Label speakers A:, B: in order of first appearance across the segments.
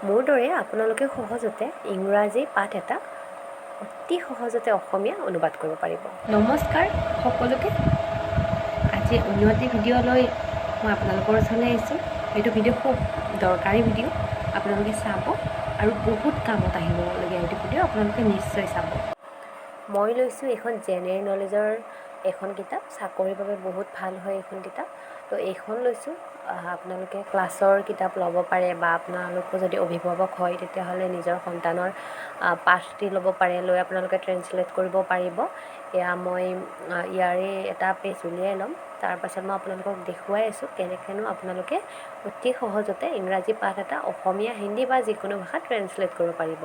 A: মোৰ দৰে আপোনালোকে সহজতে ইংৰাজী পাঠ এটা অতি সহজতে অসমীয়া অনুবাদ কৰিব পাৰিব। নমস্কাৰ সকলোকে। আজি অন্য এটি ভিডিঅ' লৈ মই আপোনালোকৰ ওচৰলৈ আহিছোঁ। এইটো ভিডিঅ' খুব দৰকাৰী ভিডিঅ', আপোনালোকে চাব আৰু বহুত কামত আহিবলগীয়া এইটো ভিডিঅ' আপোনালোকে নিশ্চয় চাব। মই লৈছোঁ এইখন জেনেৰেল নলেজৰ এখন কিতাপ, চাকৰিৰ বাবে বহুত ভাল হয় এইখন কিতাপ। তো এইখন লৈছোঁ। আপোনালোকে ক্লাছৰ কিতাপ ল'ব পাৰে বা আপোনালোকো যদি অভিভাৱক হয় তেতিয়াহ'লে নিজৰ সন্তানৰ পাঠটি ল'ব পাৰে, লৈ আপোনালোকে ট্ৰেঞ্চলেট কৰিব পাৰিব। এয়া মই ইয়াৰে এটা পেজ উলিয়াই ল'ম, তাৰপাছত মই আপোনালোকক দেখুৱাই আছোঁ কেনেকৈনো আপোনালোকে অতি সহজতে ইংৰাজী পাঠ এটা অসমীয়া, হিন্দী বা যিকোনো ভাষাত ট্ৰেঞ্চলেট কৰিব পাৰিব।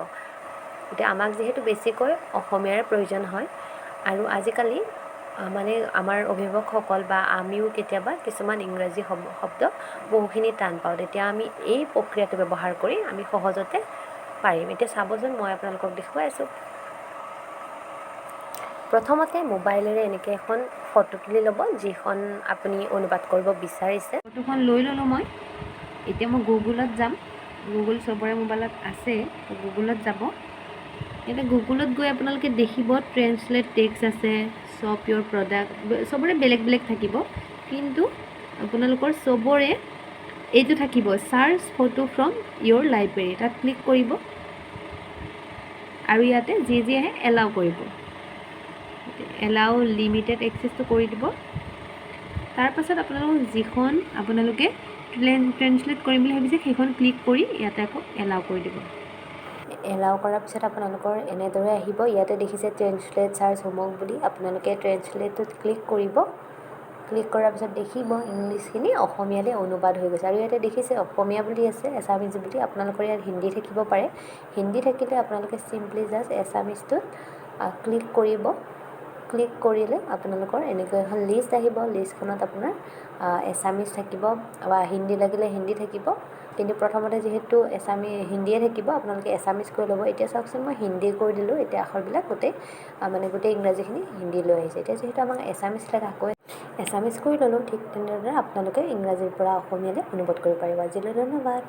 A: এতিয়া আমাক যিহেতু বেছিকৈ অসমীয়াৰে প্ৰয়োজন হয় আৰু আজিকালি মানে আমাৰ অভিভাৱকসকল বা আমিও কেতিয়াবা কিছুমান ইংৰাজী শব্দ বহুখিনি টান পাওঁ, তেতিয়া আমি এই প্ৰক্ৰিয়াটো ব্যৱহাৰ কৰি আমি সহজতে পাৰিম। এতিয়া চাবচোন, মই আপোনালোকক দেখুৱাই আছোঁ। প্ৰথমতে মোবাইলেৰে এনেকৈ এখন ফটো তুলি ল'ব, যিখন আপুনি অনুবাদ কৰিব বিচাৰিছে। ফটোখন লৈ ল'লোঁ মই। এতিয়া মই গুগলত যাম। গুগল চবৰে মোবাইলত আছে, গুগলত যাব। এতিয়া গুগলত গৈ আপোনালোকে দেখিব ট্ৰেঞ্চলেট টেক্সট আছে, শ্বপ ইয়ৰ প্ৰডাক্ট, চবৰে বেলেগ বেলেগ থাকিব, কিন্তু আপোনালোকৰ চবৰে এইটো থাকিব search photo from your library. তাত ক্লিক কৰিব আৰু ইয়াতে যি যি আহে এলাউ কৰিব। এলাউ লিমিটেড এক্সেছটো কৰি দিব। তাৰপাছত যিখন আপোনালোকে ট্ৰেঞ্চলেট কৰিম বুলি ভাবিছে সেইখন ক্লিক কৰি ইয়াতে আকৌ এলাউ কৰি দিব। এলাউ কৰাৰ পিছত আপোনালোকৰ এনেদৰে আহিব। ইয়াতে দেখিছে ট্ৰেঞ্চলেট চাৰ্চ হোমৱৰ্ক বুলি, আপোনালোকে ট্ৰেঞ্চলেটত ক্লিক কৰিব। ক্লিক কৰাৰ পিছত দেখিব ইংলিছখিনি অসমীয়ালৈ অনুবাদ হৈ গৈছে। আৰু ইয়াতে দেখিছে অসমীয়া বুলি আছে, এছামিজ বুলি। আপোনালোকৰ ইয়াত হিন্দী থাকিব পাৰে। হিন্দী থাকিলে আপোনালোকে চিম্পলি জাষ্ট এছামিজটোত ক্লিক কৰিব। ক্লিক কৰিলে আপোনালোকৰ এনেকৈ এখন লিষ্ট আহিব। লিষ্টখনত আপোনাৰ এছামিজ থাকিব বা হিন্দী লাগিলে হিন্দী থাকিব, কিন্তু প্ৰথমতে যিহেতু হিন্দীয়ে থাকিব, আপোনালোকে এছামিজ কৰি ল'ব। এতিয়া চাওকচোন, মই হিন্দী কৰি দিলোঁ। এতিয়া আখৰবিলাক গোটেই ইংৰাজীখিনি হিন্দী লৈ আহিছে। এতিয়া যিহেতু আমাক এছামিজ লাগে, আকৌ এছামিজ কৰি ল'লোঁ। ঠিক তেনেদৰে আপোনালোকে ইংৰাজীৰ পৰা অসমীয়ালৈ অনুবাদ কৰিব পাৰিব। আজিলৈ ধন্যবাদ।